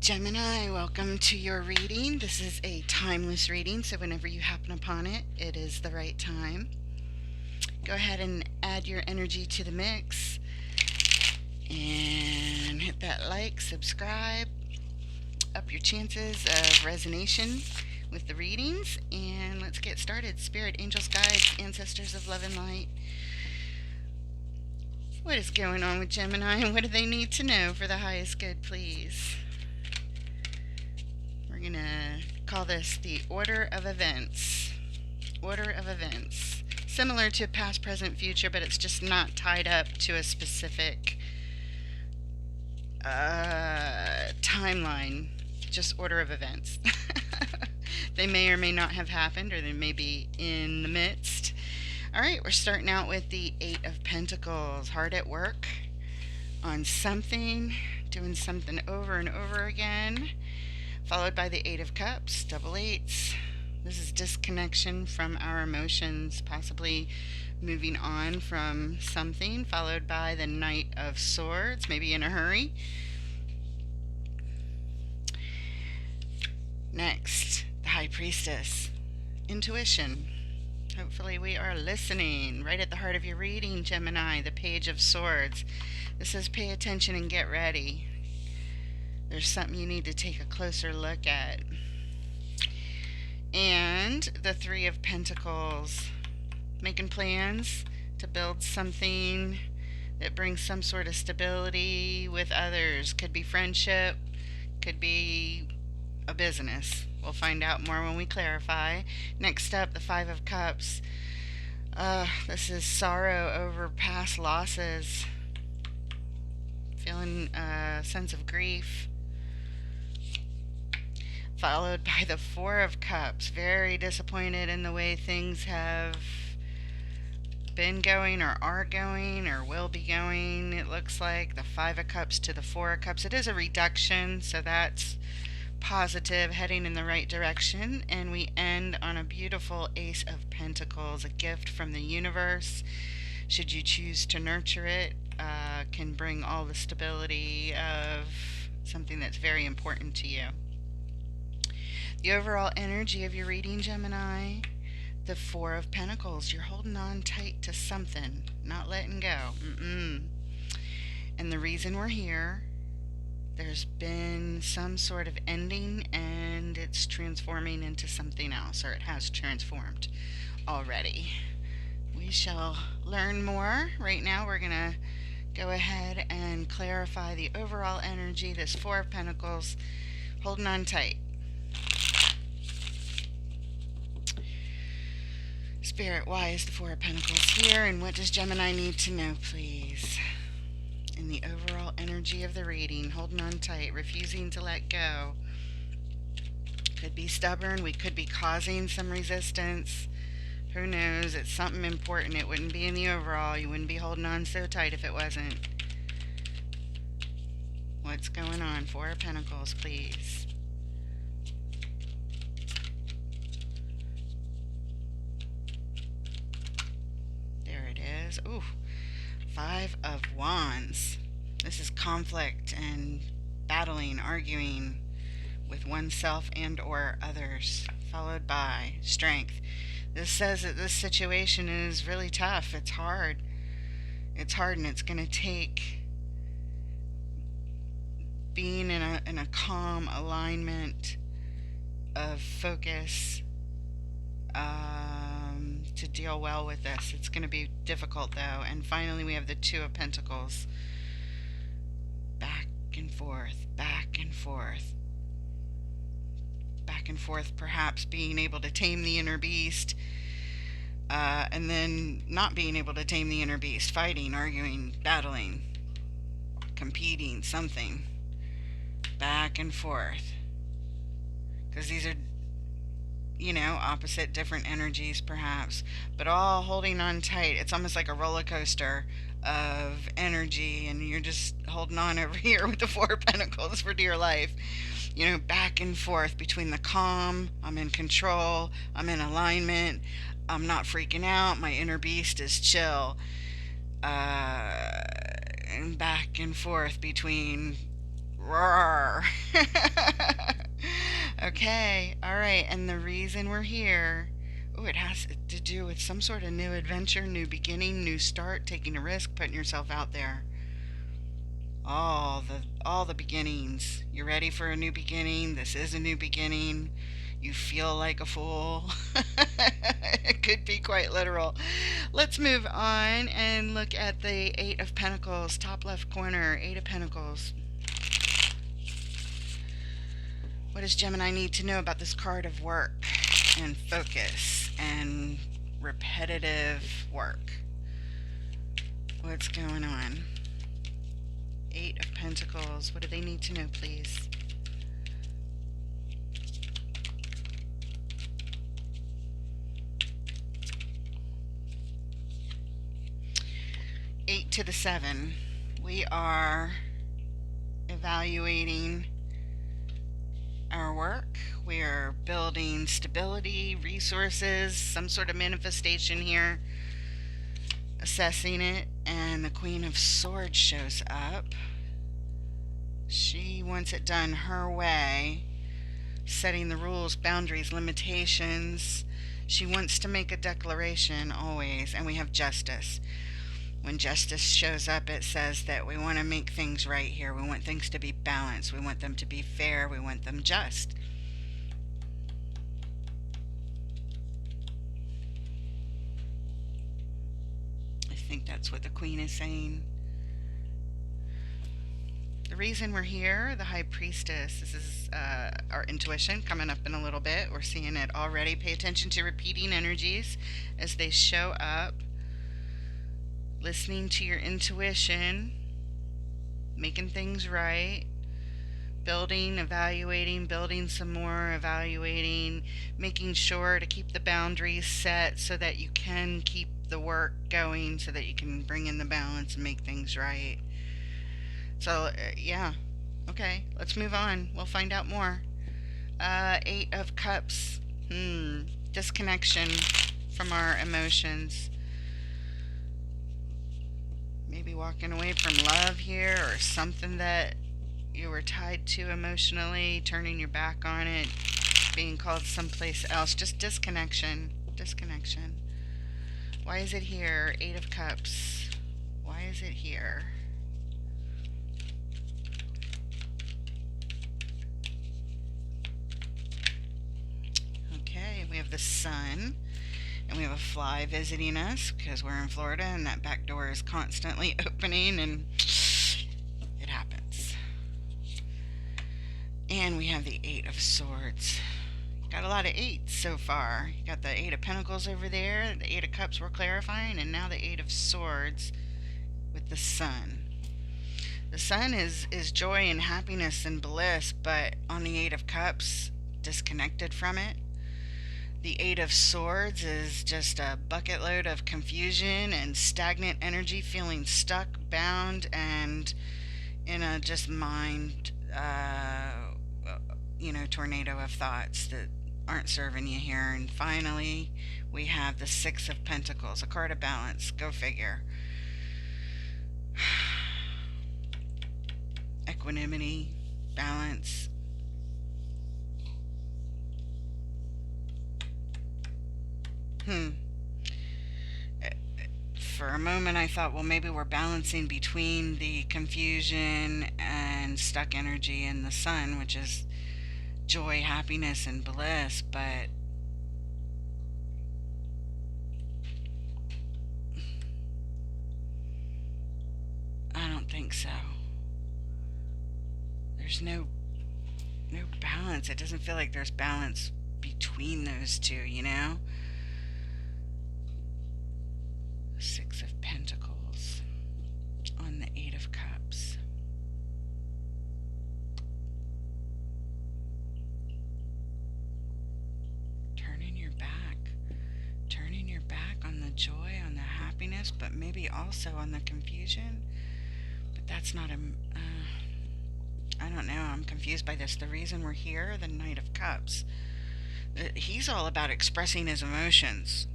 Gemini, welcome to your reading. This is a timeless reading, so whenever you happen upon it, it is the right time. Go ahead and add your energy to the mix and hit that like, subscribe, up your chances of resonation with the readings. And let's get started. Spirit, angels, guides, ancestors of love and light. What is going on with Gemini and what do they need to know for the highest good, please? We're going to call this the order of events. Order of events. Similar to past, present, future, but it's just not tied up to a specific timeline. Just order of events. They may or may not have happened, or they may be in the midst. All right, we're starting out with the Eight of Pentacles. Hard at work on something, doing something over and over again. Followed by the Eight of Cups, double eights. This is disconnection from our emotions, possibly moving on from something. Followed by the Knight of Swords, maybe in a hurry. Next, the High Priestess, intuition. Hopefully we are listening. Right at the heart of your reading, Gemini, the Page of Swords. This says pay attention and get ready. There's something you need to take a closer look at. And the Three of Pentacles, making plans to build something that brings some sort of stability with others. Could be friendship, could be a business. We'll find out more when we clarify. Next up, the Five of Cups. This is sorrow over past losses. Feeling a sense of grief. Followed by the Four of Cups. Very disappointed in the way things have been going or are going or will be going. It looks like the Five of Cups to the Four of Cups. It is a reduction, so that's positive, heading in the right direction. And we end on a beautiful Ace of Pentacles, a gift from the universe. Should you choose to nurture it, can bring all the stability of something that's very important to you. The overall energy of your reading, Gemini, the Four of Pentacles. You're holding on tight to something, not letting go. And the reason we're here, there's been some sort of ending and it's transforming into something else, or it has transformed already. We shall learn more. Right now we're going to go ahead and clarify the overall energy. This Four of Pentacles, holding on tight. Spirit, why is the Four of Pentacles here, and what does Gemini need to know, please? In the overall energy of the reading, holding on tight, refusing to let go. Could be stubborn. We could be causing some resistance. Who knows? It's something important. It wouldn't be in the overall. You wouldn't be holding on so tight if it wasn't. What's going on? Four of Pentacles, please. There it is. Ooh. Five of Wands. This is conflict and battling, arguing with oneself and or others. Followed by strength. This says that this situation is really tough. It's hard. It's hard, and it's going to take being in a calm alignment of focus to deal well with this. It's going to be difficult, though. And finally, we have the Two of Pentacles. Back and forth, back and forth. Back and forth, perhaps being able to tame the inner beast, and then not being able to tame the inner beast. Fighting, arguing, battling, competing, something. Back and forth. Because these are, opposite, different energies perhaps, but all holding on tight. It's almost like a roller coaster of energy, and you're just holding on over here with the Four of Pentacles for dear life. Back and forth between the calm, I'm in control, I'm in alignment, I'm not freaking out, my inner beast is chill, and back and forth between Roar. Okay, all right. And the reason we're here, oh, it has to do with some sort of new adventure, new beginning, new start, taking a risk, putting yourself out there. All the beginnings. You're ready for a new beginning. This is a new beginning. You feel like a fool. It could be quite literal. Let's move on and look at the Eight of Pentacles, top left corner, Eight of Pentacles. What does Gemini need to know about this card of work and focus and repetitive work? What's going on? Eight of Pentacles. What do they need to know, please? Eight to the seven. We are evaluating our work. We are building stability, resources, some sort of manifestation here, assessing it, and the Queen of Swords shows up. She wants it done her way, setting the rules, boundaries, limitations. She wants to make a declaration always, and we have justice. When justice shows up, it says that we want to make things right here. We want things to be balanced. We want them to be fair. We want them just. I think that's what the Queen is saying. The reason we're here, the High Priestess, this is our intuition coming up in a little bit. We're seeing it already. Pay attention to repeating energies as they show up. Listening to your intuition, making things right, building, evaluating, building some more, evaluating, making sure to keep the boundaries set so that you can keep the work going, so that you can bring in the balance and make things right. So, yeah. Okay, let's move on. We'll find out more. Eight of Cups. Disconnection from our emotions. Maybe walking away from love here, or something that you were tied to emotionally, turning your back on it, being called someplace else. Just disconnection. Disconnection. Why is it here? Eight of Cups. Why is it here? Okay, we have the Sun. And we have a fly visiting us because we're in Florida and that back door is constantly opening, and it happens. And we have the Eight of Swords. Got a lot of eights so far. You got the Eight of Pentacles over there, the Eight of Cups we're clarifying, and now the Eight of Swords with the Sun. The Sun is joy and happiness and bliss, but on the Eight of Cups, disconnected from it. The Eight of Swords is just a bucket load of confusion and stagnant energy, feeling stuck, bound, and in a just mind, tornado of thoughts that aren't serving you here. And finally, we have the Six of Pentacles, a card of balance. Go figure. Equanimity, balance. For a moment I thought, well, maybe we're balancing between the confusion and stuck energy in the Sun, which is joy, happiness, and bliss, but I don't think so. There's no balance. It doesn't feel like there's balance between those two, you know? Six of Pentacles on the Eight of Cups. Turning your back on the joy, on the happiness, but maybe also on the confusion. But that's not I don't know, I'm confused by this. The reason we're here, the Knight of Cups. He's all about expressing his emotions.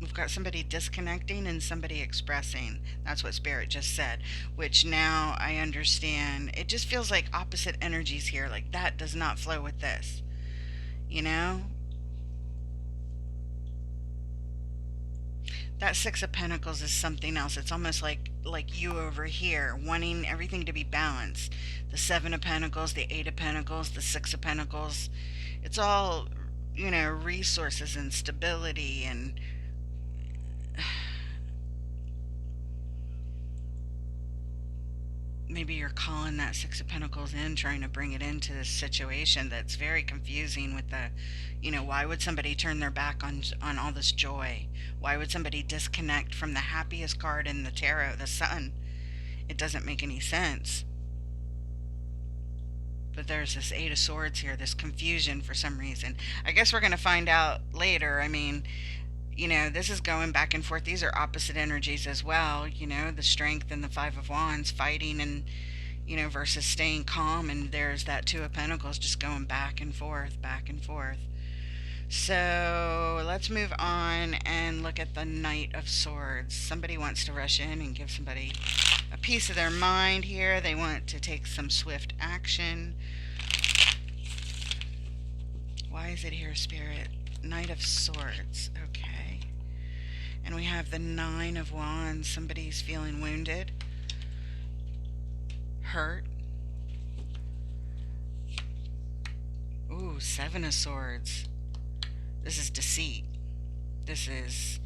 We've got somebody disconnecting and somebody expressing. That's what Spirit just said, which now I understand. It just feels like opposite energies here. Like that does not flow with this, you know? That Six of Pentacles is something else. It's almost like you over here wanting everything to be balanced. The Seven of Pentacles, the Eight of Pentacles, the Six of Pentacles. It's all, resources and stability and maybe you're calling that Six of Pentacles in, trying to bring it into this situation that's very confusing with the, why would somebody turn their back on all this joy? Why would somebody disconnect from the happiest card in the tarot, the Sun? It doesn't make any sense. But there's this Eight of Swords here, this confusion for some reason. I guess we're going to find out later. I mean, this is going back and forth. These are opposite energies as well, the Strength and the Five of Wands fighting and, versus staying calm. And there's that Two of Pentacles just going back and forth, back and forth. So let's move on and look at the Knight of Swords. Somebody wants to rush in and give somebody a piece of their mind here. They want to take some swift action. Why is it here, Spirit? Knight of Swords. Okay. And we have the Nine of Wands. Somebody's feeling wounded, hurt. Ooh, Seven of Swords. This is deceit. This is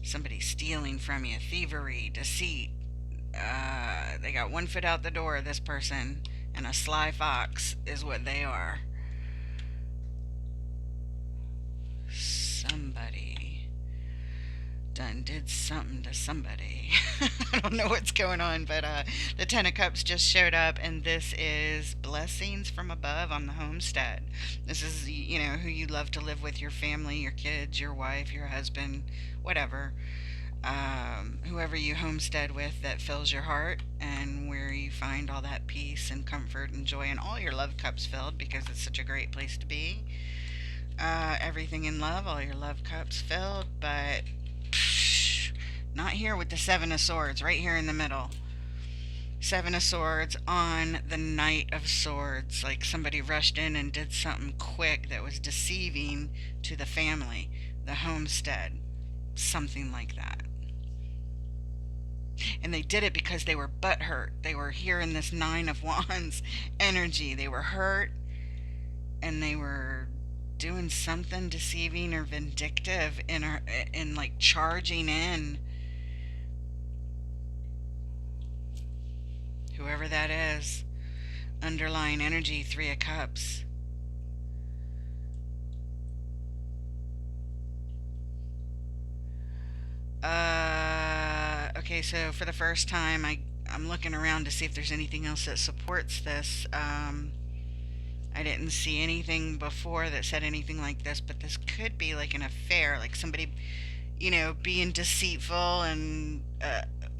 somebody stealing from you. Thievery, deceit. They got one foot out the door, this person, and a sly fox is what they are. Somebody done did something to somebody. I don't know what's going on, but the Ten of Cups just showed up, and this is blessings from above on the homestead. This is, who you love to live with, your family, your kids, your wife, your husband, whatever. Whoever you homestead with that fills your heart, and where you find all that peace and comfort and joy, and all your love cups filled, because it's such a great place to be. Everything in love, all your love cups filled, but not here with the Seven of Swords, right here in the middle. Seven of Swords on the Knight of Swords, like somebody rushed in and did something quick that was deceiving to the family, the homestead, something like that. And they did it because they were butthurt. They were here in this Nine of Wands energy. They were hurt, and they were doing something deceiving or vindictive in like charging in. Whoever that is. Underlying energy, Three of Cups. Okay, so for the first time, I'm looking around to see if there's anything else that supports this. I didn't see anything before that said anything like this, but this could be like an affair, like somebody, being deceitful and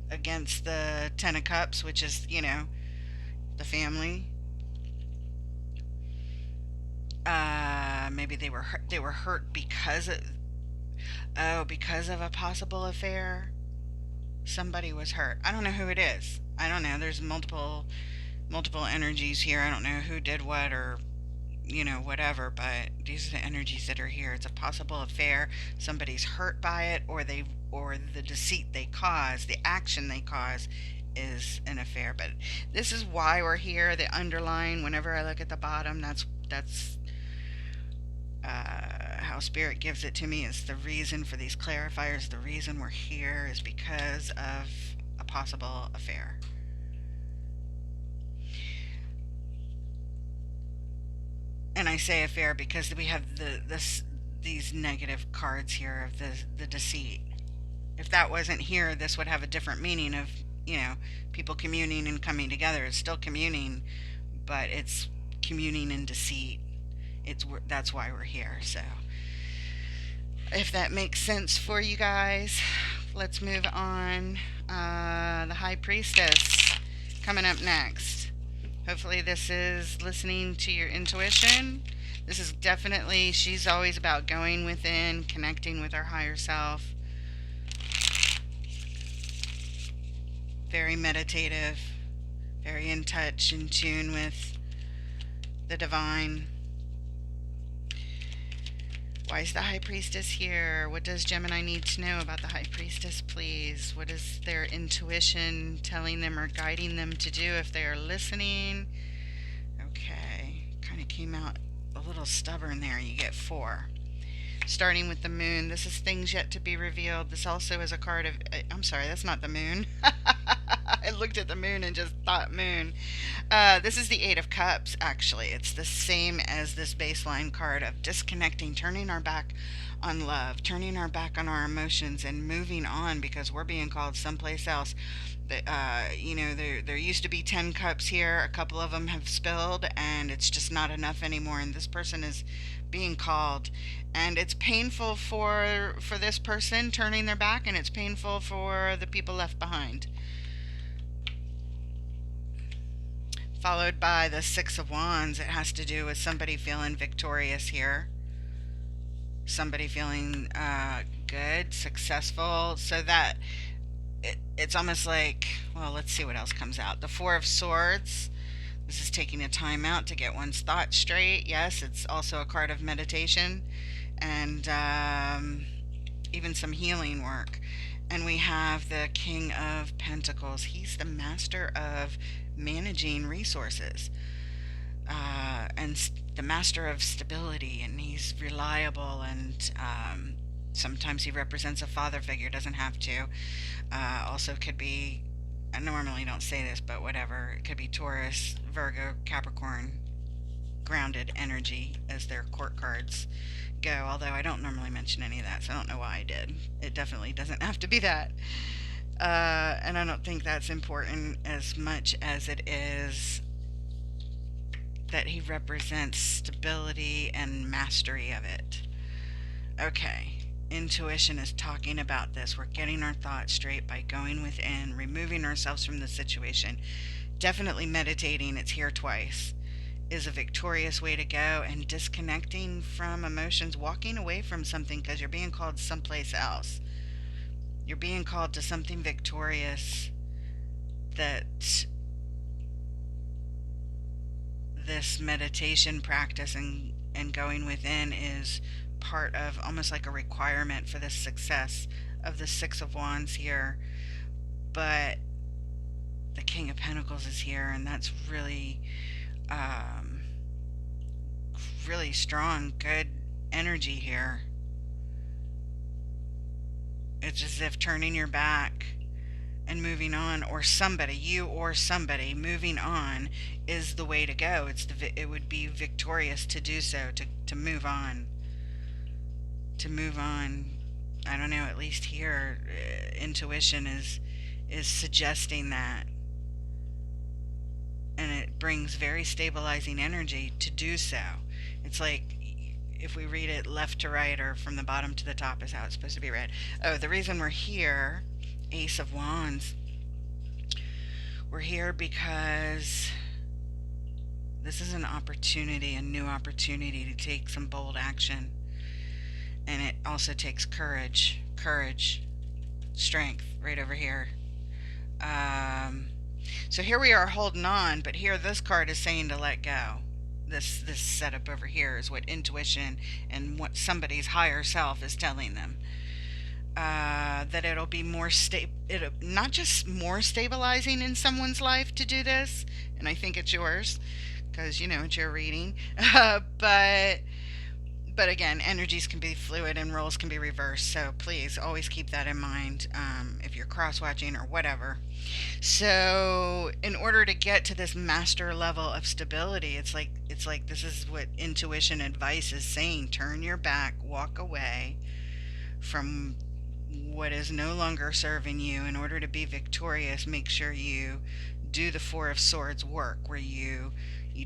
against the Ten of Cups, which is, the family. Maybe they were hurt because of a possible affair. Somebody was hurt. I don't know who it is. I don't know. There's multiple energies here. I don't know who did what or whatever, but these are the energies that are here. It's a possible affair. Somebody's hurt by it, or the deceit they cause, the action they cause is an affair. But this is why we're here. The underline, whenever I look at the bottom, that's how Spirit gives it to me, is the reason for these clarifiers. The reason we're here is because of a possible affair. And I say affair because we have these negative cards here of the deceit. If that wasn't here, this would have a different meaning of, people communing and coming together. It's still communing, but it's communing in deceit. That's why we're here. So if that makes sense for you guys, let's move on. The High Priestess coming up next. Hopefully this is listening to your intuition. This is definitely, she's always about going within, connecting with our higher self. Very meditative, very in touch, in tune with the divine. Why is the High Priestess here? What does Gemini need to know about the High Priestess, please? What is their intuition telling them or guiding them to do if they are listening? Okay, kind of came out a little stubborn there. You get 4. Starting with the moon, this is things yet to be revealed. This also is a card of, I'm sorry, that's not the moon. I looked at the moon and just thought moon. This is the Eight of Cups, actually. It's the same as this baseline card of disconnecting, turning our back on love, turning our back on our emotions, and moving on because we're being called someplace else. There used to be 10 cups here. A couple of them have spilled, and it's just not enough anymore. And this person is being called, and it's painful for this person turning their back, and it's painful for the people left behind. Followed by the Six of Wands. It has to do with somebody feeling victorious here. Somebody feeling good, successful. So that it's almost like, well, let's see what else comes out. The Four of Swords. This is taking a time out to get one's thoughts straight. Yes, it's also a card of meditation and even some healing work. And we have the King of Pentacles. He's the master of managing resources and the master of stability, and he's reliable, and sometimes he represents a father figure, doesn't have to. Also could be, I normally don't say this, but whatever, it could be Taurus, Virgo, Capricorn, grounded energy as their court cards go, although I don't normally mention any of that, so I don't know why I did. It definitely doesn't have to be that. And I don't think that's important as much as it is that he represents stability and mastery of it. Okay, intuition is talking about this. We're getting our thoughts straight by going within, removing ourselves from the situation. Definitely meditating, it's here twice, is a victorious way to go, and disconnecting from emotions, walking away from something because you're being called someplace else. You're being called to something victorious that this meditation practice and going within is part of, almost like a requirement for the success of the Six of Wands here. But the King of Pentacles is here, and that's really really strong, good energy here. It's as if turning your back and moving on, or somebody, you or somebody moving on, is the way to go. It would be victorious to do so, to move on. To move on. I don't know, at least here, intuition is suggesting that. And it brings very stabilizing energy to do so. It's like, if we read it left to right or from the bottom to the top is how it's supposed to be read. Oh, the reason we're here, Ace of Wands. We're here because this is an opportunity, a new opportunity to take some bold action. And it also takes courage, strength, right over here. So here we are holding on, but here this card is saying to let go. This setup over here is what intuition and what somebody's higher self is telling them. That it'll be more not just more stabilizing in someone's life to do this, and I think it's yours, because it's your reading. But again, energies can be fluid and roles can be reversed, so please always keep that in mind if you're cross-watching or whatever. So in order to get to this master level of stability, it's like this is what intuition advice is saying. Turn your back, walk away from what is no longer serving you. In order to be victorious, make sure you do the Four of Swords work, where you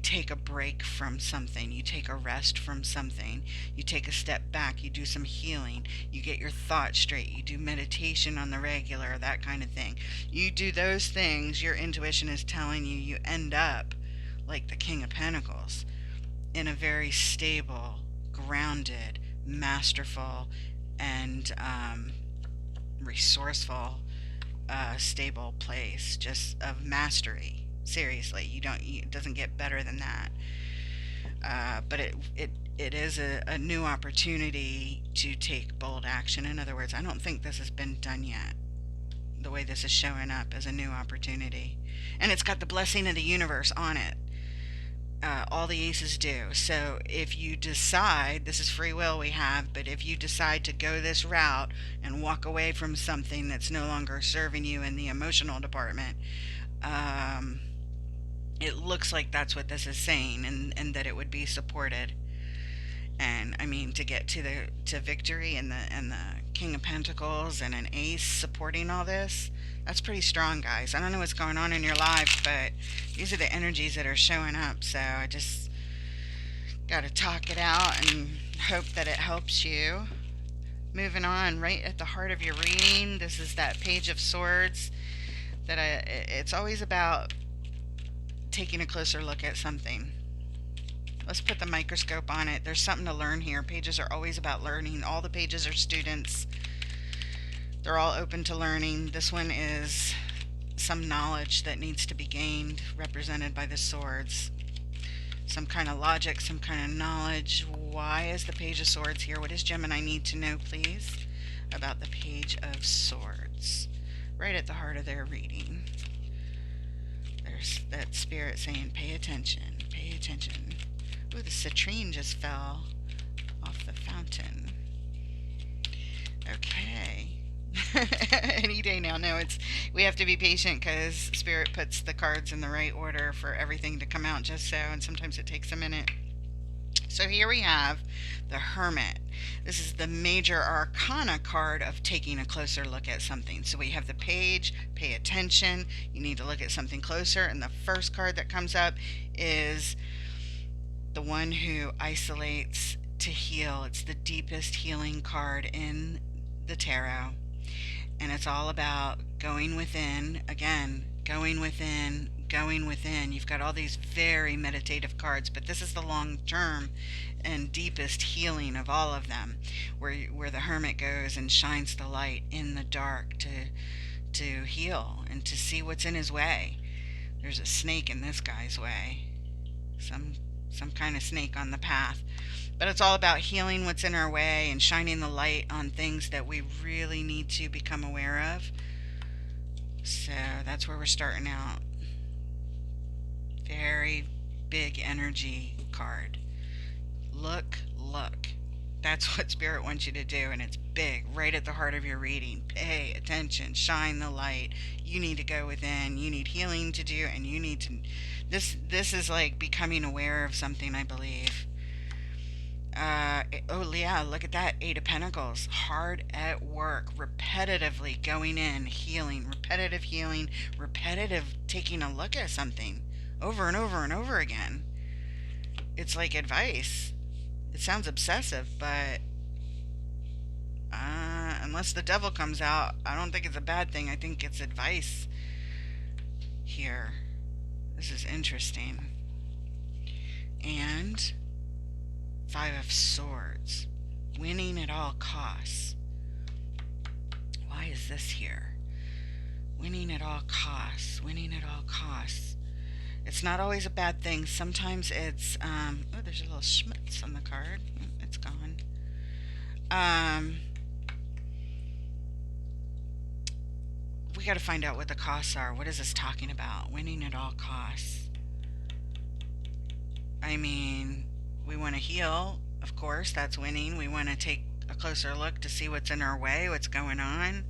take a break from something, you take a rest from something, you take a step back, you do some healing, you get your thoughts straight, you do meditation on the regular, that kind of thing. You do those things, your intuition is telling you, you end up like the King of Pentacles, in a very stable, grounded, masterful, and resourceful stable place, just of mastery. Seriously, it doesn't get better than that. But it is a new opportunity to take bold action. In other words, I don't think this has been done yet. The way this is showing up as a new opportunity, and it's got the blessing of the universe on it. All the aces do. So if you decide, this is free will we have, but if you decide to go this route and walk away from something that's no longer serving you in the emotional department, um, it looks like that's what this is saying, and that it would be supported. And I mean, to get to victory, and the King of Pentacles and an ace supporting all this, that's pretty strong, guys. I don't know what's going on in your life, but these are the energies that are showing up. So I just got to talk it out and hope that it helps you. Moving on, right at the heart of your reading, this is that Page of Swords. It's always about taking a closer look at something. Let's put the microscope on it. There's something to learn here. Pages are always about learning. All the pages are students. They're all open to learning. This one is some knowledge that needs to be gained, represented by the swords. Some kind of logic, some kind of knowledge. Why is the Page of Swords here? What does Gemini need to know, please, about the Page of Swords? Right at the heart of their reading. There's that spirit saying, pay attention, pay attention. Ooh, the citrine just fell off the fountain. Okay. Any day now. No, we have to be patient because Spirit puts the cards in the right order for everything to come out just so, and sometimes it takes a minute. So here we have the Hermit. This is the major arcana card of taking a closer look at something. So we have the page, pay attention, you need to look at something closer, and the first card that comes up is the one who isolates to heal. It's the deepest healing card in the tarot. And it's all about going within, again, going within, going within. You've got all these very meditative cards, but this is the long term and deepest healing of all of them, where the Hermit goes and shines the light in the dark to heal and to see what's in his way. There's a snake in this guy's way. Some kind of snake on the path. But it's all about healing what's in our way and shining the light on things that we really need to become aware of. So that's where we're starting out. Very big energy card. Look. That's what Spirit wants you to do, and it's big, right at the heart of your reading. Pay attention, shine the light. You need to go within. You need healing to do, and you need to... This is like becoming aware of something, I believe. Oh yeah, look at that. 8 of Pentacles. Hard at work, repetitively going in, healing, repetitive taking a look at something over and over and over again. It's like advice. It sounds obsessive, but unless the devil comes out, I don't think it's a bad thing. I think it's advice here. This is interesting. And 5 of Swords. Winning at all costs. Why is this here? Winning at all costs. Winning at all costs. It's not always a bad thing. Sometimes it's, oh, there's a little schmutz on the card. It's gone. We got to find out what the costs are. What is this talking about? Winning at all costs. I mean, we want to heal, of course. That's winning. We want to take a closer look to see what's in our way, what's going on.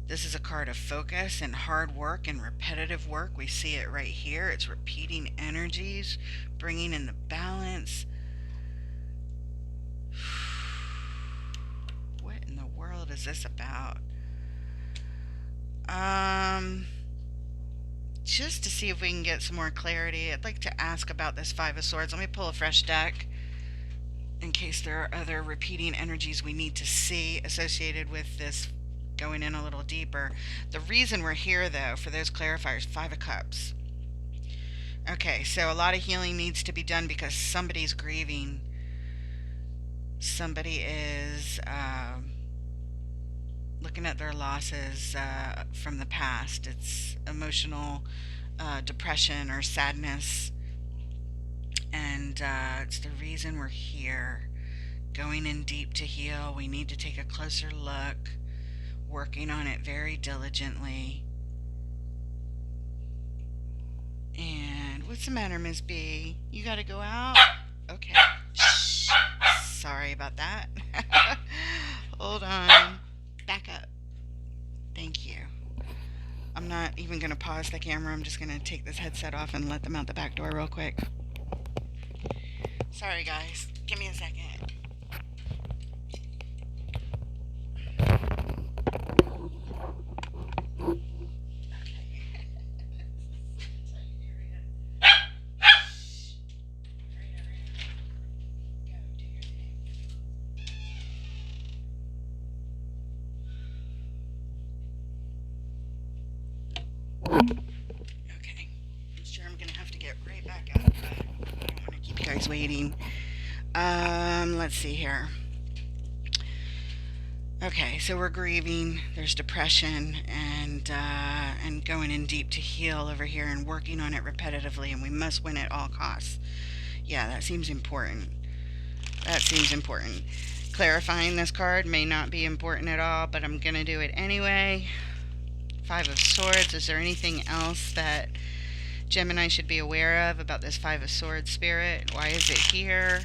This is a card of focus and hard work and repetitive work. We see it right here. It's repeating energies, bringing in the balance. What in the world is this about? Just to see if we can get some more clarity, I'd like to ask about this 5 of Swords. Let me pull a fresh deck in case there are other repeating energies we need to see associated with this. Going in a little deeper. The reason we're here, though, for those clarifiers, 5 of Cups. Okay, so a lot of healing needs to be done because somebody's grieving. Somebody is looking at their losses from the past. It's emotional depression or sadness, and it's the reason we're here. Going in deep to heal, we need to take a closer look, working on it very diligently. And what's the matter, Miss B? You gotta go out? Okay. Shh. Sorry about that. Hold on. Back up. Thank you. I'm not even gonna pause the camera. I'm just gonna take this headset off and let them out the back door real quick. Sorry, guys. Give me a second. Okay. I'm sure I'm gonna have to get right back up, but I don't want to keep you guys waiting. Let's see here. Okay, so we're grieving. There's depression and going in deep to heal over here and working on it repetitively, and we must win at all costs. Yeah, that seems important. That seems important. Clarifying this card may not be important at all, but I'm gonna do it anyway. Five of Swords. Is there anything else that Gemini should be aware of about this Five of Swords spirit? Why is it here?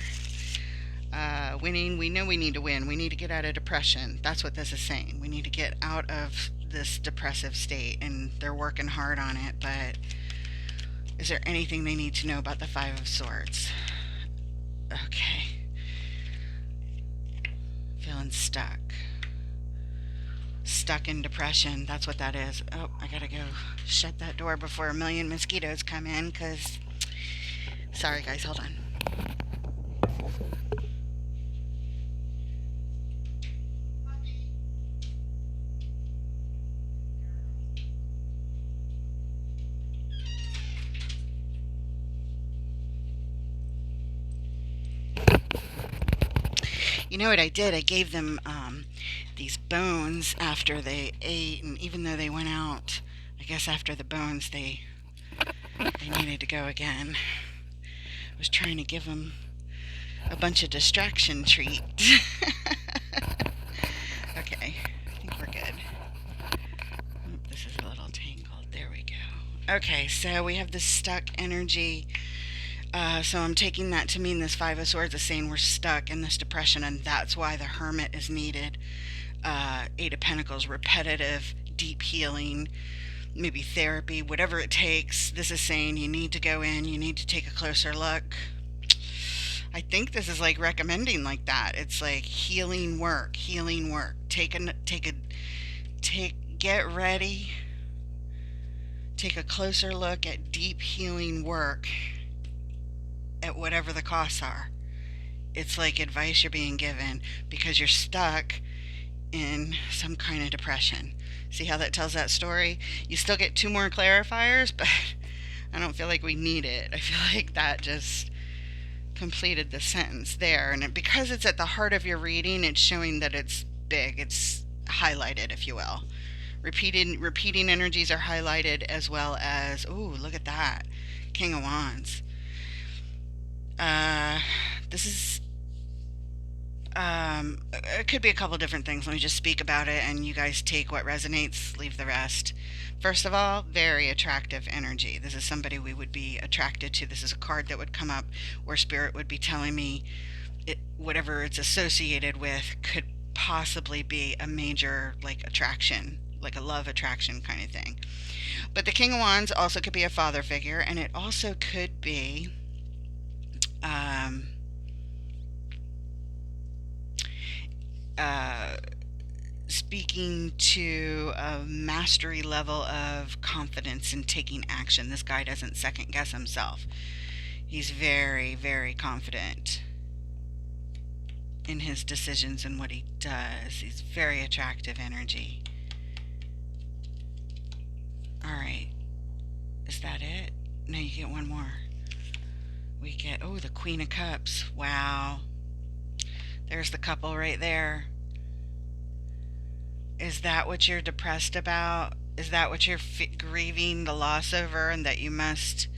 Winning. We know we need to win. We need to get out of depression. That's what this is saying. We need to get out of this depressive state, and they're working hard on it, but is there anything they need to know about the Five of Swords? Okay. Feeling stuck. Stuck in depression. That's what that is. Oh, I gotta go shut that door before a million mosquitoes come in, because... Sorry, guys. Hold on. You know what I did? I gave them these bones after they ate, and even though they went out, I guess after the bones, they needed to go again. I was trying to give them a bunch of distraction treats. Okay, I think we're good. This is a little tangled. There we go. Okay, so we have this stuck energy. So I'm taking that to mean this Five of Swords is saying we're stuck in this depression, and that's why the Hermit is needed. Eight of Pentacles, repetitive, deep healing, maybe therapy, whatever it takes. This is saying you need to go in, you need to take a closer look. I think this is like recommending like that. It's like healing work, healing work. Get ready. Take a closer look at deep healing work. At whatever the costs are. It's like advice you're being given because you're stuck in some kind of depression. See how that tells that story? You still get two more clarifiers, but I don't feel like we need it. I feel like that just completed the sentence there. And because it's at the heart of your reading, it's showing that it's big. It's highlighted, if you will. Repeating energies are highlighted, as well as, ooh, look at that. King of Wands. This is, it could be a couple different things. Let me just speak about it, and you guys take what resonates, leave the rest. First of all, very attractive energy. This is somebody we would be attracted to. This is a card that would come up where Spirit would be telling me whatever it's associated with could possibly be a major, like, attraction, like a love attraction kind of thing. But the King of Wands also could be a father figure, and it also could be speaking to a mastery level of confidence in taking action. This guy doesn't second guess himself. He's very, very confident in his decisions and what he does. He's very attractive energy. Alright. Is that it? No, you get one more. We get, oh, the Queen of Cups. Wow. There's the couple right there. Is that what you're depressed about? Is that what you're grieving the loss over, and that you must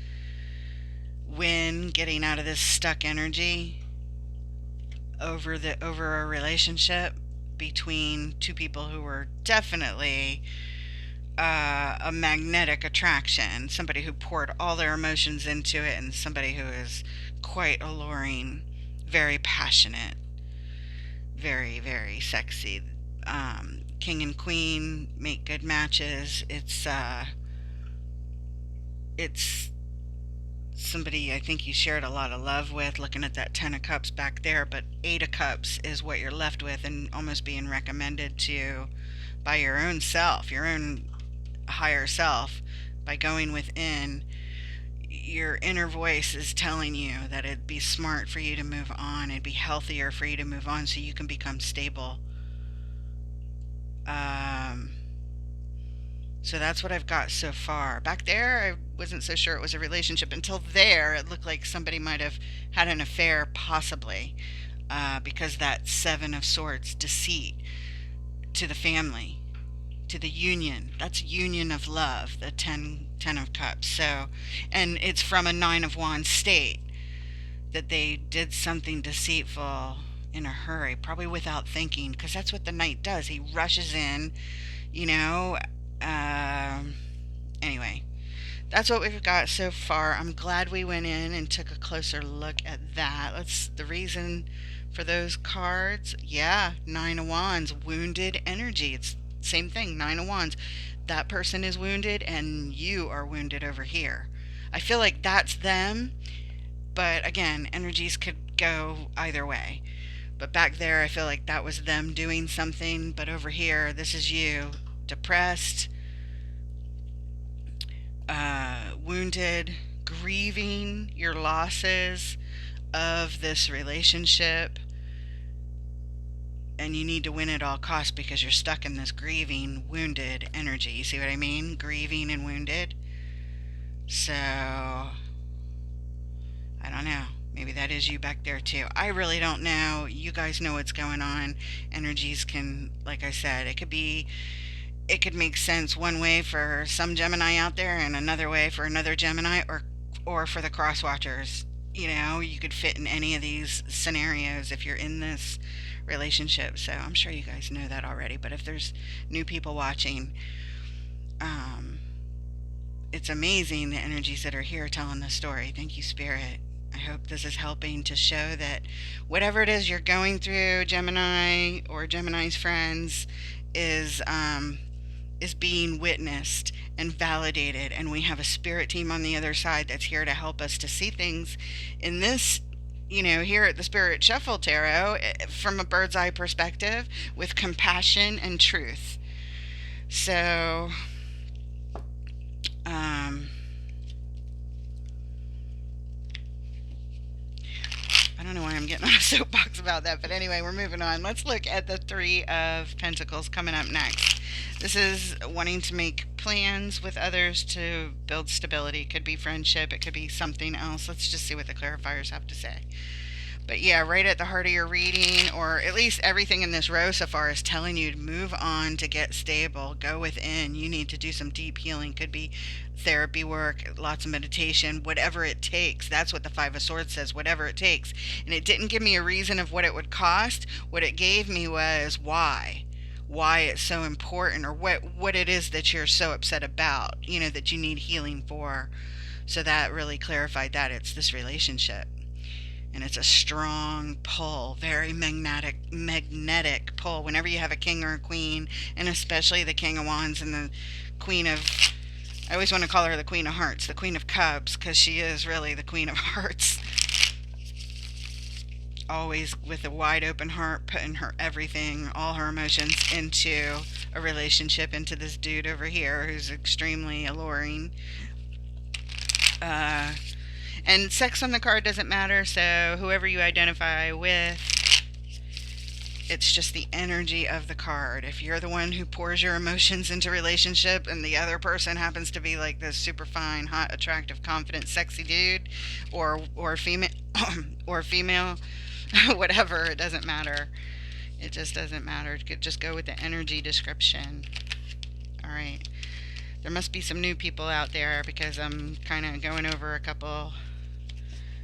win getting out of this stuck energy over a relationship between two people who were definitely a magnetic attraction, somebody who poured all their emotions into it, and somebody who is quite alluring, very passionate, very, very sexy. King and queen make good matches. It's somebody I think you shared a lot of love with, looking at that 10 of cups back there, but 8 of cups is what you're left with, and almost being recommended to by your own self, your own higher self, by going within. Your inner voice is telling you that it'd be smart for you to move on, it'd be healthier for you to move on so you can become stable. um, so that's what I've got so far. Back there, I wasn't so sure it was a relationship. Until there, it looked like somebody might have had an affair, possibly, because that 7 of Swords, deceit to the family, to the union. That's union of love, the 10 of Cups. So, and it's from a 9 of Wands state that they did something deceitful in a hurry, probably without thinking, because that's what the Knight does. He rushes in, you know. Um, anyway, that's what we've got so far. I'm glad we went in and took a closer look at that. That's the reason for those cards. Yeah, 9 of Wands, wounded energy. It's same thing, 9 of Wands. That person is wounded and you are wounded over here. I feel like that's them, but again, energies could go either way. But back there, I feel like that was them doing something, but over here, this is you, depressed, wounded, grieving your losses of this relationship, and you need to win at all costs because you're stuck in this grieving, wounded energy. You see what I mean? Grieving and wounded. So, I don't know. Maybe that is you back there too. I really don't know. You guys know what's going on. Energies can, like I said, it could make sense one way for some Gemini out there and another way for another Gemini, or for the cross watchers. You know, you could fit in any of these scenarios if you're in this relationship. So I'm sure you guys know that already. But if there's new people watching, it's amazing the energies that are here telling the story. Thank you, Spirit. I hope this is helping to show that whatever it is you're going through, Gemini or Gemini's friends, is being witnessed and validated, and we have a spirit team on the other side that's here to help us to see things in this, here at the Spirit Shuffle Tarot, from a bird's eye perspective, with compassion and truth. So I don't know why I'm getting on a soapbox about that, but anyway, we're moving on. Let's look at the 3 of Pentacles coming up next. This is wanting to make plans with others to build stability. It could be friendship, it could be something else. Let's just see what the clarifiers have to say. But yeah, right at the heart of your reading, or at least everything in this row so far, is telling you to move on, to get stable, go within. You need to do some deep healing. Could be therapy work, lots of meditation, whatever it takes. That's what the 5 of Swords says, whatever it takes. And it didn't give me a reason of what it would cost. What it gave me was why it's so important, or what it is that you're so upset about, that you need healing for. So that really clarified that it's this relationship. And it's a strong pull, very magnetic pull. Whenever you have a king or a queen, and especially the King of Wands and the Queen of, I always want to call her the Queen of Hearts, the Queen of Cups, because she is really the Queen of Hearts. Always with a wide open heart, putting her everything, all her emotions into a relationship, into this dude over here who's extremely alluring. And sex on the card doesn't matter, so whoever you identify with, it's just the energy of the card. If you're the one who pours your emotions into relationship and the other person happens to be like this super fine, hot, attractive, confident, sexy dude, or female, or female, whatever, it doesn't matter. It just doesn't matter. Just go with the energy description. All right. There must be some new people out there because I'm kind of going over a couple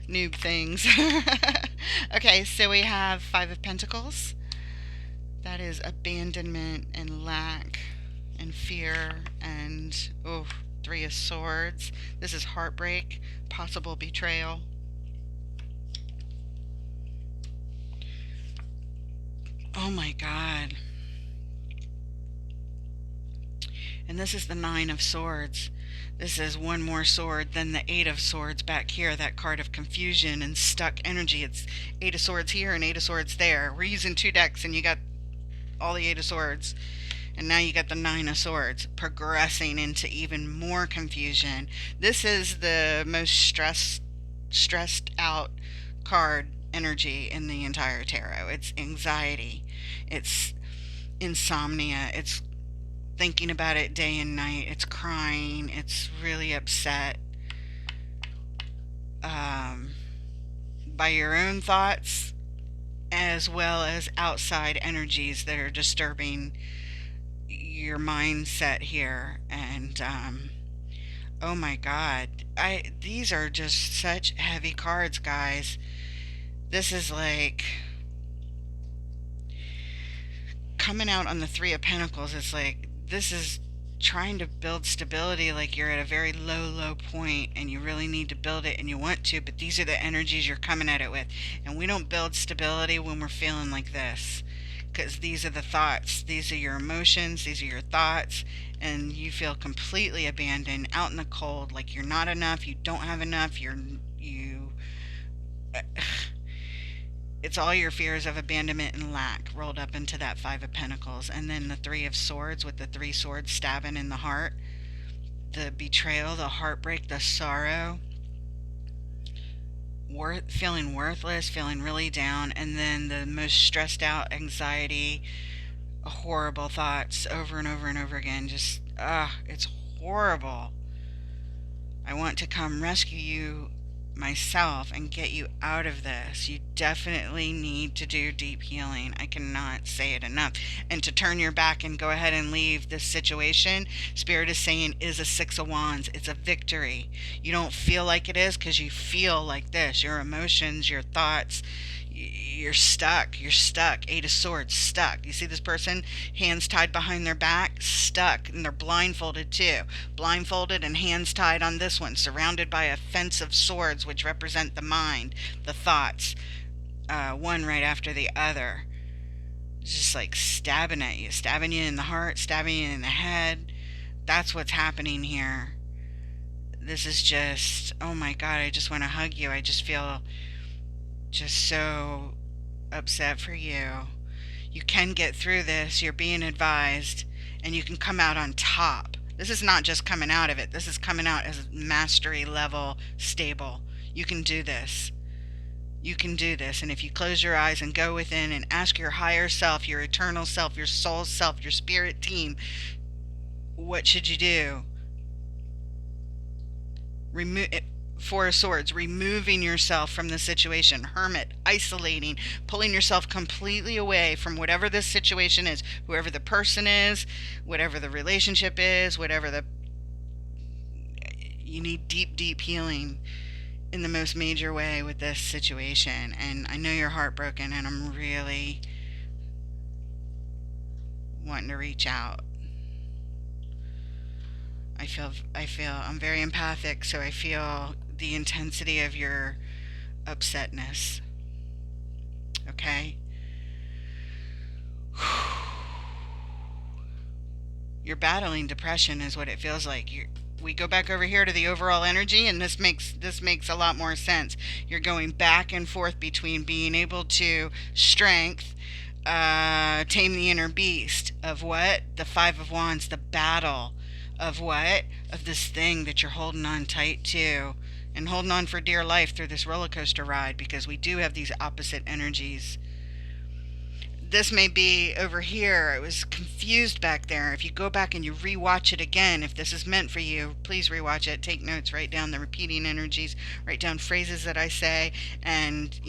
noob things. Okay, so we have Five of Pentacles. That is abandonment and lack and fear and, oh, Three of Swords. This is heartbreak, possible betrayal. Oh my God. And this is the Nine of Swords. This is one more sword than the Eight of Swords back here, that card of confusion and stuck energy. It's Eight of Swords here and Eight of Swords there. We're using two decks and you got all the Eight of Swords. And now you got the Nine of Swords, progressing into even more confusion. This is the most stressed out card energy in the entire tarot. It's anxiety. It's insomnia. It's thinking about it day and night. It's crying. It's really upset by your own thoughts as well as outside energies that are disturbing your mindset here. And oh my God, these are just such heavy cards, guys. This is like coming out on the Three of Pentacles. It's like this is trying to build stability, like you're at a very low point and you really need to build it and you want to, but these are the energies you're coming at it with. And we don't build stability when we're feeling like this, because these are the thoughts, these are your emotions, these are your thoughts, and you feel completely abandoned, out in the cold, like you're not enough, you don't have enough, it's all your fears of abandonment and lack rolled up into that Five of Pentacles. And then the Three of Swords with the three swords stabbing in the heart. The betrayal, the heartbreak, the sorrow. Feeling worthless, feeling really down. And then the most stressed out anxiety, horrible thoughts over and over and over again. Just, it's horrible. I want to come rescue you myself and get you out of this. You definitely need to do deep healing. I cannot say it enough. And to turn your back and go ahead and leave this situation, Spirit is saying, is a Six of Wands. It's a victory. You don't feel like it is because you feel like this. Your emotions, your thoughts, you're stuck. Eight of Swords, stuck. You see this person, hands tied behind their back, stuck, and they're blindfolded too. Blindfolded and hands tied on this one, surrounded by a fence of swords, which represent the mind, the thoughts, one right after the other. It's just like stabbing at you, stabbing you in the heart, stabbing you in the head. That's what's happening here. This is just, oh my God, I just want to hug you. I just feel just so upset for you. You can get through this. You're being advised, and you can come out on top. This is not just coming out of it. This is coming out as mastery level stable. You can do this. You can do this. And if you close your eyes and go within and ask your higher self, your eternal self, your soul self, your spirit team, what should you do? Remove it. Four of Swords, removing yourself from the situation, hermit, isolating, pulling yourself completely away from whatever this situation is, whoever the person is, whatever the relationship is, you need deep healing in the most major way with this situation. And I know you're heartbroken, and I'm really wanting to reach out. I'm very empathic, so I feel the intensity of your upsetness. Okay? You're battling depression is what it feels like. We go back over here to the overall energy, and this makes a lot more sense. You're going back and forth between being able to strength, tame the inner beast of what? The Five of Wands, the battle of what? Of this thing that you're holding on tight to and holding on for dear life through this roller coaster ride, because we do have these opposite energies. this may be over here. I was confused back there. If you go back and you rewatch it again, if this is meant for you, please rewatch it. Take notes, write down the repeating energies, write down phrases that I say. And,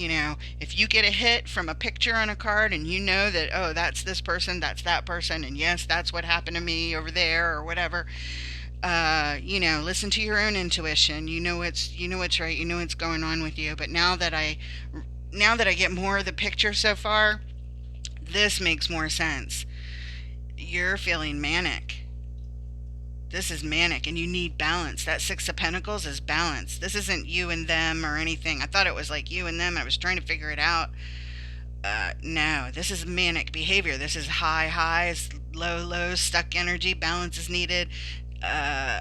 if you get a hit from a picture on a card and you know that, oh, that's this person, that's that person, and yes, that's what happened to me over there or whatever, listen to your own intuition. You know what's right. You know what's going on with you. But now that I get more of the picture so far, this makes more sense. You're feeling manic. This is manic, and you need balance. That Six of Pentacles is balance. This isn't you and them or anything. I thought it was like you and them. I was trying to figure it out. No, this is manic behavior. This is high highs, low lows, stuck energy. Balance is needed.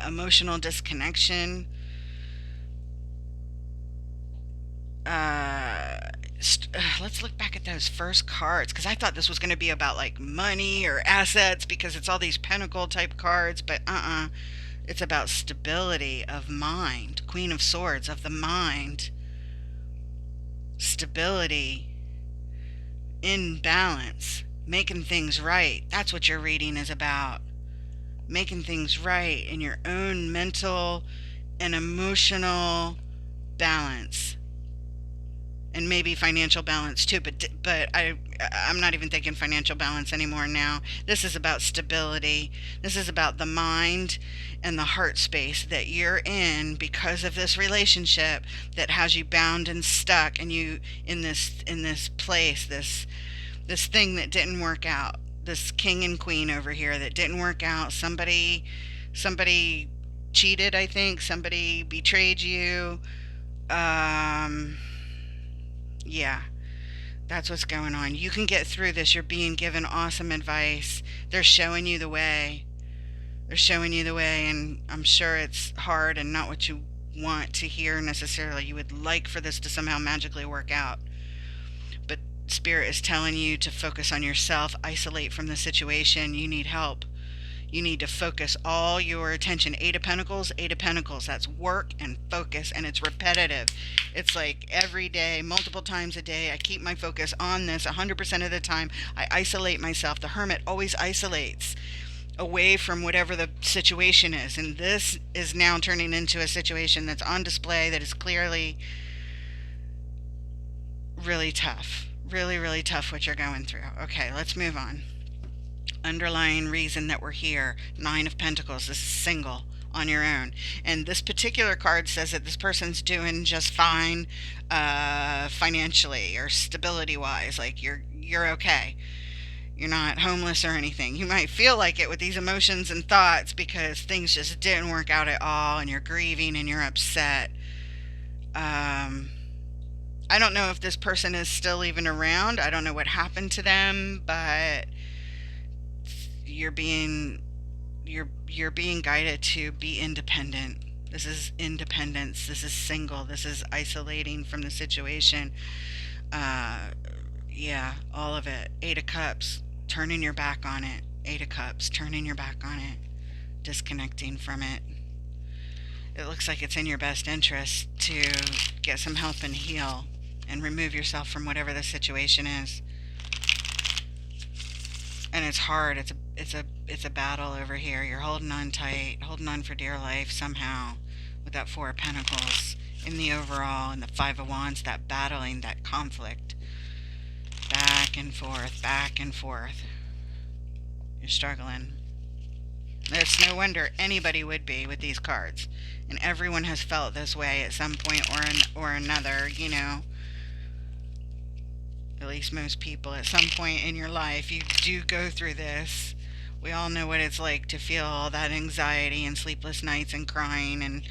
Emotional disconnection. Let's look back at those first cards, because I thought this was going to be about like money or assets because it's all these pentacle type cards, but it's about stability of mind. Queen of Swords, of the mind. Stability, in balance, making things right. That's what your reading is about. Making things right in your own mental and emotional balance, and maybe financial balance too, but I'm not even thinking financial balance anymore now. This is about stability. This is about the mind and the heart space that you're in because of this relationship that has you bound and stuck, and you in this place, this thing that didn't work out. This king and queen over here that didn't work out. Somebody cheated, I think. Somebody betrayed you. Yeah, that's what's going on. You can get through this. You're being given awesome advice. They're showing you the way. They're showing you the way, and I'm sure it's hard and not what you want to hear necessarily. You would like for this to somehow magically work out. But Spirit is telling you to focus on yourself, isolate from the situation. You need help. You need to focus all your attention. Eight of Pentacles, Eight of Pentacles. That's work and focus, and it's repetitive. It's like every day, multiple times a day, I keep my focus on this 100% of the time. I isolate myself. The Hermit always isolates away from whatever the situation is. And this is now turning into a situation that's on display that is clearly really tough. Really, really tough what you're going through. Okay, let's move on. Underlying reason that we're here. Nine of Pentacles. This is single, on your own. And this particular card says that this person's doing just fine financially or stability wise. Like you're okay. You're not homeless or anything. You might feel like it with these emotions and thoughts because things just didn't work out at all, and you're grieving and you're upset. I don't know if this person is still even around. I don't know what happened to them, but you're being guided to be independent. This is independence. This is single. This is isolating from the situation. Yeah, all of it. Eight of Cups, turning your back on it. Eight of Cups, turning your back on it, disconnecting from it. It looks like it's in your best interest to get some help and heal and remove yourself from whatever the situation is. And it's hard. It's a battle over here. You're holding on tight, holding on for dear life somehow with that Four of Pentacles in the overall, and the Five of Wands, that battling, that conflict. Back and forth, back and forth. You're struggling. It's no wonder anybody would be with these cards. And everyone has felt this way at some point or another, At least most people, at some point in your life, you do go through this. We all know what it's like to feel all that anxiety and sleepless nights and crying, and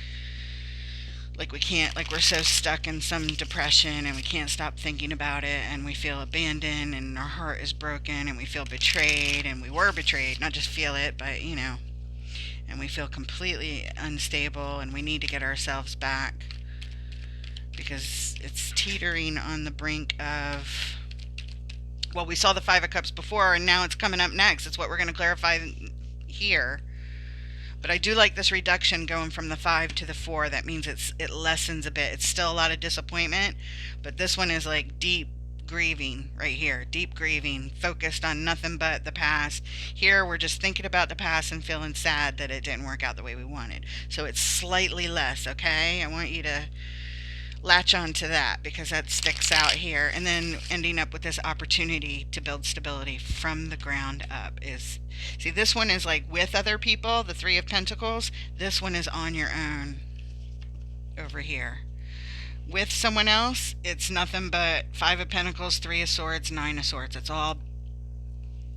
like we're so stuck in some depression and we can't stop thinking about it, and we feel abandoned and our heart is broken and we feel betrayed, and we were betrayed, not just feel it, but and we feel completely unstable, and we need to get ourselves back because it's teetering on the brink of, well, we saw the Five of Cups before, and now it's coming up next. It's what we're going to clarify here. But I do like this reduction going from the 5 to the 4. That means it lessens a bit. It's still a lot of disappointment, but this one is like deep grieving right here, deep grieving, focused on nothing but the past. Here, we're just thinking about the past and feeling sad that it didn't work out the way we wanted. So it's slightly less, okay? I want you to latch on to that because that sticks out here. And then ending up with this opportunity to build stability from the ground up is, see, this one is like with other people, the Three of Pentacles. This one is on your own over here. With someone else, it's nothing but Five of Pentacles, Three of Swords, Nine of Swords. It's all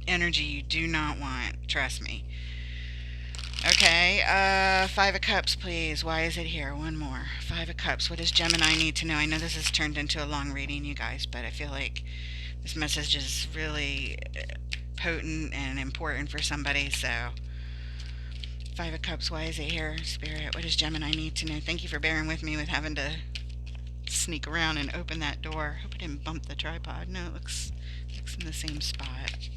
energy you do not want, trust me. Okay, Five of Cups, please. Why is it here? One more. Five of Cups. What does Gemini need to know? I know this has turned into a long reading, you guys, but I feel like this message is really potent and important for somebody, so... Five of Cups, why is it here? Spirit, what does Gemini need to know? Thank you for bearing with me with having to sneak around and open that door. Hope I didn't bump the tripod. No, it looks in the same spot.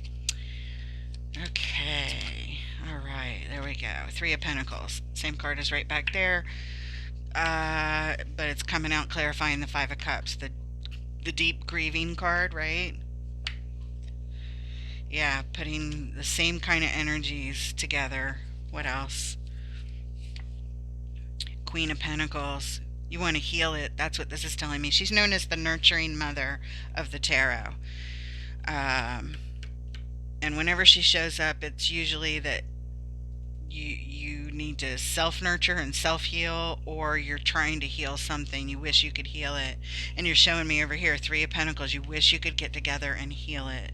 Okay. Alright, there we go. Three of Pentacles. Same card is right back there. But it's coming out clarifying the Five of Cups. The deep grieving card, right? Yeah, putting the same kind of energies together. What else? Queen of Pentacles. You want to heal it. That's what this is telling me. She's known as the nurturing mother of the tarot. And whenever she shows up, it's usually that you need to self-nurture and self-heal, or you're trying to heal something. You wish you could heal it. And you're showing me over here, Three of Pentacles. You wish you could get together and heal it.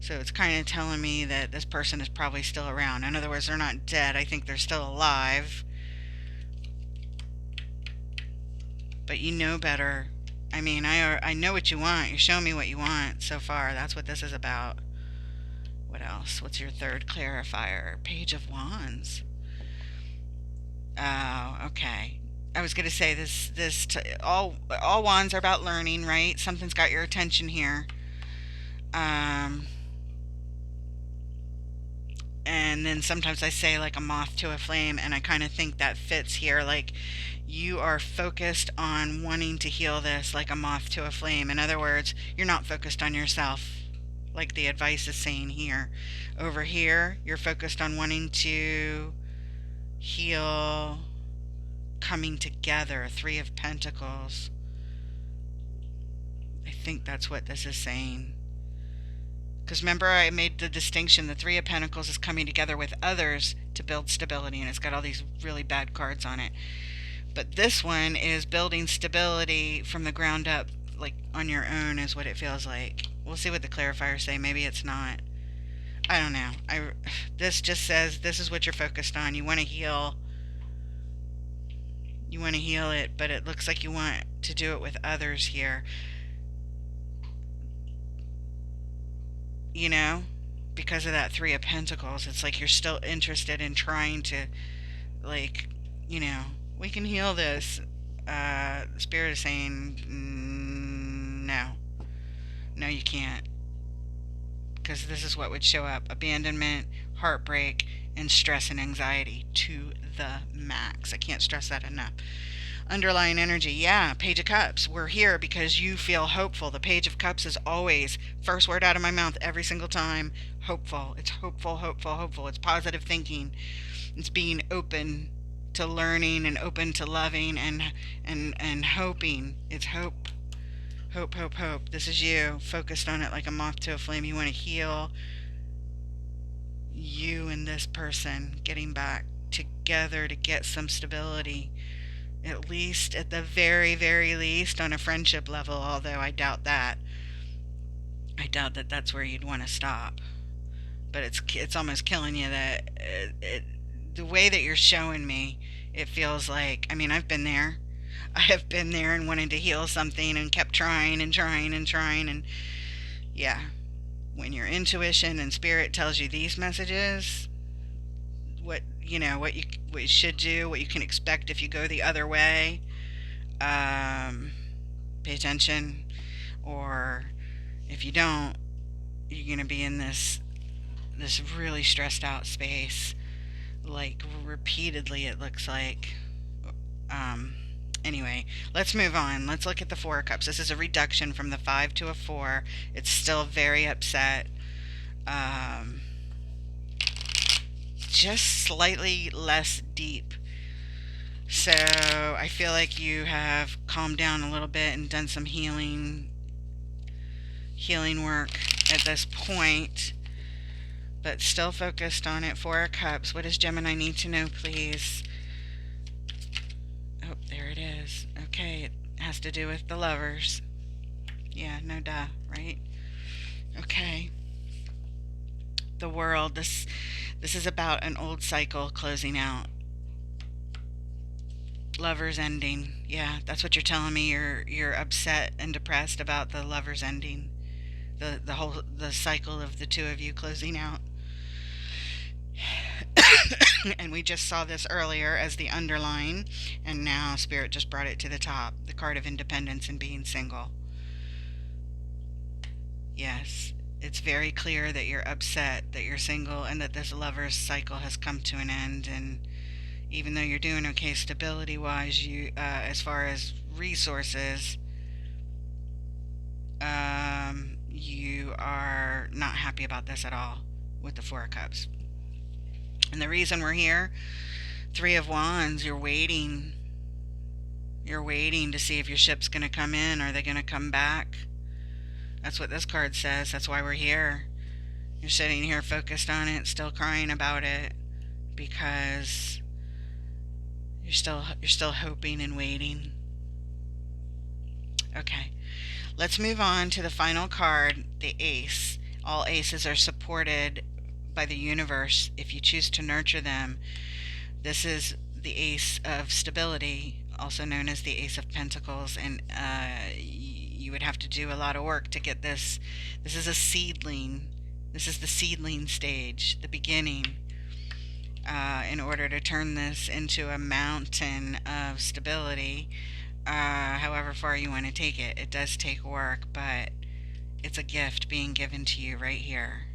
So it's kind of telling me that this person is probably still around. In other words, they're not dead. I think they're still alive. But you know better. I mean, I know what you want. You're showing me what you want so far. That's what this is about. What else? What's your third clarifier? Page of Wands. Oh, okay. I was going to say all wands are about learning, right? Something's got your attention here. And then sometimes I say like a moth to a flame, and I kind of think that fits here. Like, you are focused on wanting to heal this like a moth to a flame. In other words, you're not focused on yourself, like the advice is saying here. Over here, you're focused on wanting to heal, coming together. Three of Pentacles. I think that's what this is saying. Because remember, I made the distinction, the Three of Pentacles is coming together with others to build stability, and it's got all these really bad cards on it. But this one is building stability from the ground up, like on your own, is what it feels like. We'll see what the clarifiers say. Maybe it's not. I don't know. This just says this is what you're focused on. You want to heal. You want to heal it, but it looks like you want to do it with others here. You know, because of that Three of Pentacles, it's like you're still interested in trying to, like, you know, we can heal this. Spirit is saying, no. No, you can't. Because this is what would show up. Abandonment, heartbreak, and stress and anxiety to the max. I can't stress that enough. Underlying energy, yeah, Page of Cups. We're here because you feel hopeful. The Page of Cups is always, first word out of my mouth every single time, hopeful. It's hopeful, hopeful, hopeful. It's positive thinking. It's being open to learning and open to loving and hoping. It's hope. Hope, hope, hope. This is you, focused on it like a moth to a flame. You want to heal you and this person, getting back together to get some stability. At least, at the very, very least, on a friendship level, although I doubt that. I doubt that that's where you'd want to stop. But it's almost killing you that the way that you're showing me, it feels like, I mean, I've been there. I have been there and wanted to heal something and kept trying and trying and trying. And yeah, when your intuition and spirit tells you these messages, what you should do, what you can expect if you go the other way, pay attention. Or if you don't, you're going to be in this really stressed out space, like repeatedly, it looks like. Anyway, let's move on. Let's look at the Four of Cups. This is a reduction from the 5 to a 4. It's still very upset. Um, just slightly less deep. So I feel like you have calmed down a little bit and done some healing work at this point, but still focused on it. Four of Cups. What does Gemini need to know, please? Oh, there it is. Okay, it has to do with the Lovers. Yeah, no duh, right? Okay. The World. This is about an old cycle closing out. Lovers ending. Yeah, that's what you're telling me. You're upset and depressed about the Lovers ending. The cycle of the two of you closing out. And we just saw this earlier as the underline, and now Spirit just brought it to the top. The card of independence and being single. Yes, it's very clear that you're upset that you're single and that this lover's cycle has come to an end. And even though you're doing okay stability wise, you as far as resources, you are not happy about this at all with the Four of Cups. And the reason we're here, Three of Wands, you're waiting. You're waiting to see if your ship's going to come in. Are they going to come back? That's what this card says. That's why we're here. You're sitting here focused on it, still crying about it, because you're still hoping and waiting. Okay. Let's move on to the final card, the Ace. All aces are supported by the universe if you choose to nurture them. This is the Ace of Stability, also known as the Ace of Pentacles, and you would have to do a lot of work to get this. This is a seedling. This is the seedling stage, the beginning, in order to turn this into a mountain of stability. However far you want to take it. It does take work, but it's a gift being given to you right here.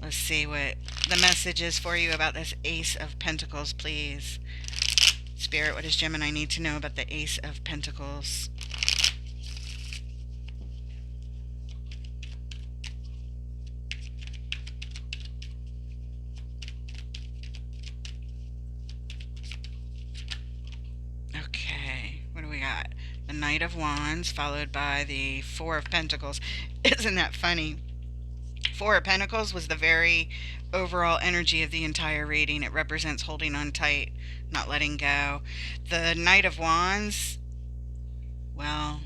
Let's see what the message is for you about this Ace of Pentacles, please. Spirit, what does Gemini need to know about the Ace of Pentacles? Okay, what do we got? The Knight of Wands, followed by the Four of Pentacles. Isn't that funny? Four of Pentacles was the very overall energy of the entire reading. It represents holding on tight, not letting go. The Knight of Wands, well,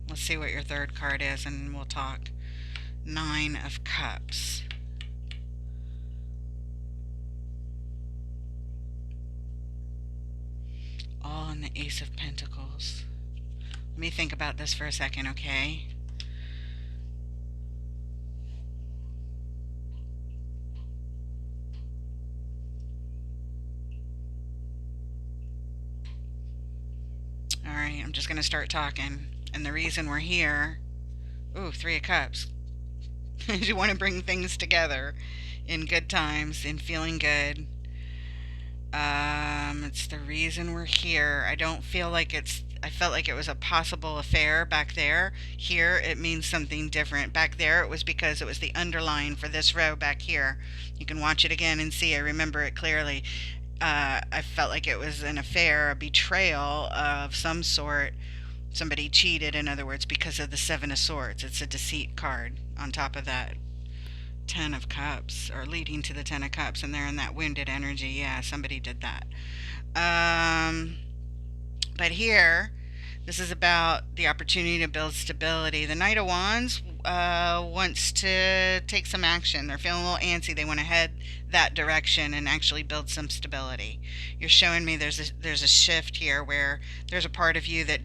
let's see what your third card is and we'll talk. Nine of Cups. All in the Ace of Pentacles. Let me think about this for a second, okay? Alright, I'm just going to start talking. And the reason we're here... Ooh, Three of Cups. You want to bring things together in good times, in feeling good. It's the reason we're here. I don't feel like it's... I felt like it was a possible affair back there. Here, it means something different. Back there, it was because it was the underline for this row back here. You can watch it again and see. I remember it clearly. I felt like it was an affair, a betrayal of some sort. Somebody cheated, in other words, because of the Seven of Swords. It's a deceit card on top of that. Ten of Cups, or leading to the Ten of Cups, and they're in that wounded energy. Yeah, somebody did that. But here, this is about the opportunity to build stability. The Knight of Wands wants to take some action. They're feeling a little antsy. They want to head that direction and actually build some stability. You're showing me there's a shift here where there's a part of you that,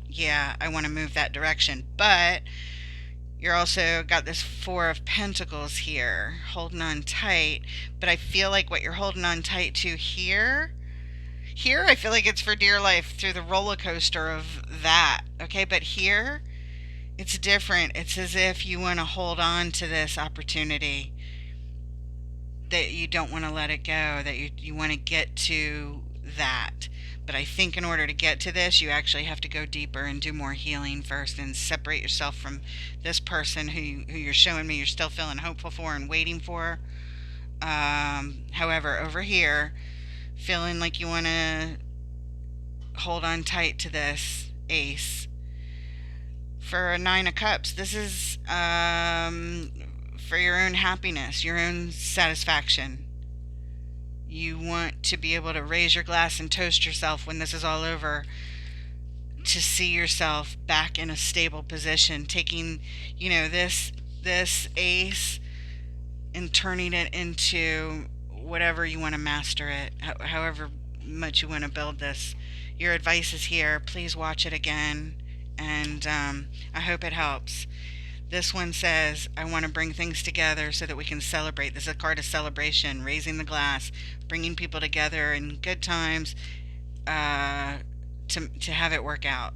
yeah, I want to move that direction. But you're also got this Four of Pentacles here, holding on tight. But I feel like what you're holding on tight to here, I feel like it's for dear life through the roller coaster of that. Okay, but here, it's different. It's as if you want to hold on to this opportunity, that you don't want to let it go, that you want to get to that. But I think in order to get to this, you actually have to go deeper and do more healing first and separate yourself from this person who you're showing me you're still feeling hopeful for and waiting for. However, over here, feeling like you want to hold on tight to this ace. For a Nine of Cups, this is for your own happiness, your own satisfaction. You want to be able to raise your glass and toast yourself when this is all over, to see yourself back in a stable position, taking, this ace and turning it into whatever you want to master it, however much you want to build this. Your advice is here. Please watch it again, and I hope it helps. This one says, I want to bring things together so that we can celebrate. This is a card of celebration, raising the glass, bringing people together in good times, to have it work out.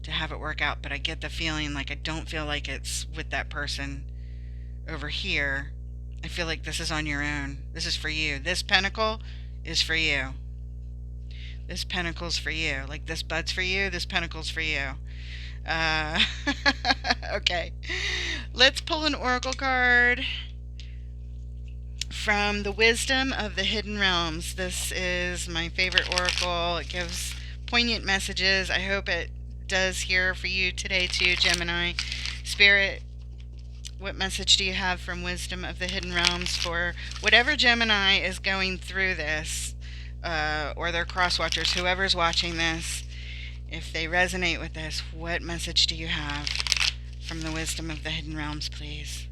To have it work out. But I get the feeling like I don't feel like it's with that person over here. I feel like this is on your own. This is for you. This pentacle is for you. This pentacle's for you. Like this bud's for you, this pentacle's for you. Uh, okay. Let's pull an oracle card from the Wisdom of the Hidden Realms. This is my favorite oracle. It gives poignant messages. I hope it does here for you today too, Gemini. Spirit, what message do you have from Wisdom of the Hidden Realms for whatever Gemini is going through this, or their cross-watchers, whoever's watching this? If they resonate with this, what message do you have from the Wisdom of the Hidden Realms, please?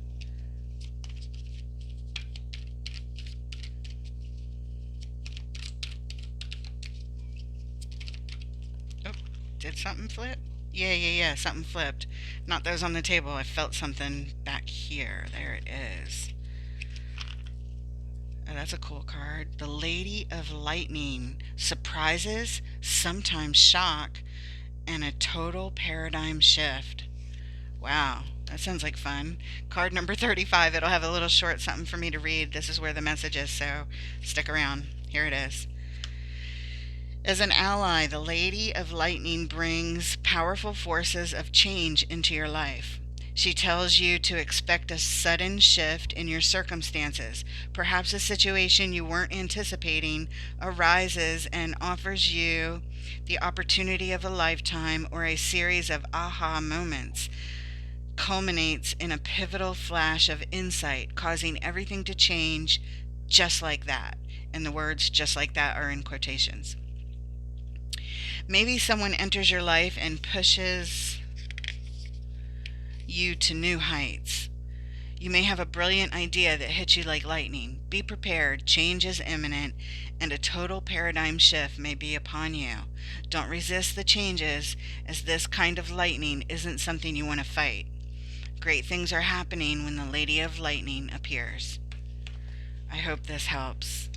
Oh, did something flip? Yeah, something flipped. Not those on the table. I felt something back here. There it is. Oh, that's a cool card. The Lady of Lightning. Surprises, sometimes shock, and a total paradigm shift. Wow, that sounds like fun. Card number 35. It'll have a little short something for me to read. This is where the message is, so stick around. Here it is. As an ally, the Lady of Lightning brings powerful forces of change into your life. She tells you to expect a sudden shift in your circumstances. Perhaps a situation you weren't anticipating arises and offers you the opportunity of a lifetime, or a series of aha moments culminates in a pivotal flash of insight, causing everything to change just like that. And the words just like that are in quotations. Maybe someone enters your life and pushes you to new heights. You may have a brilliant idea that hits you like lightning. Be prepared, change is imminent, and a total paradigm shift may be upon you. Don't resist the changes, as this kind of lightning isn't something you want to fight. Great things are happening when the Lady of Lightning appears. I hope this helps.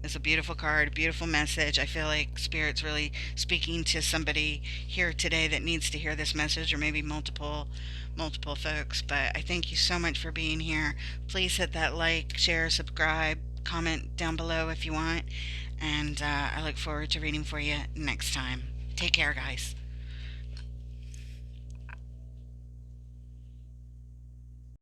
It's a beautiful card, beautiful message. I feel like Spirit's really speaking to somebody here today that needs to hear this message, or maybe multiple folks. But I thank you so much for being here. Please hit that like, share, subscribe, comment down below if you want. And I look forward to reading for you next time. Take care, guys.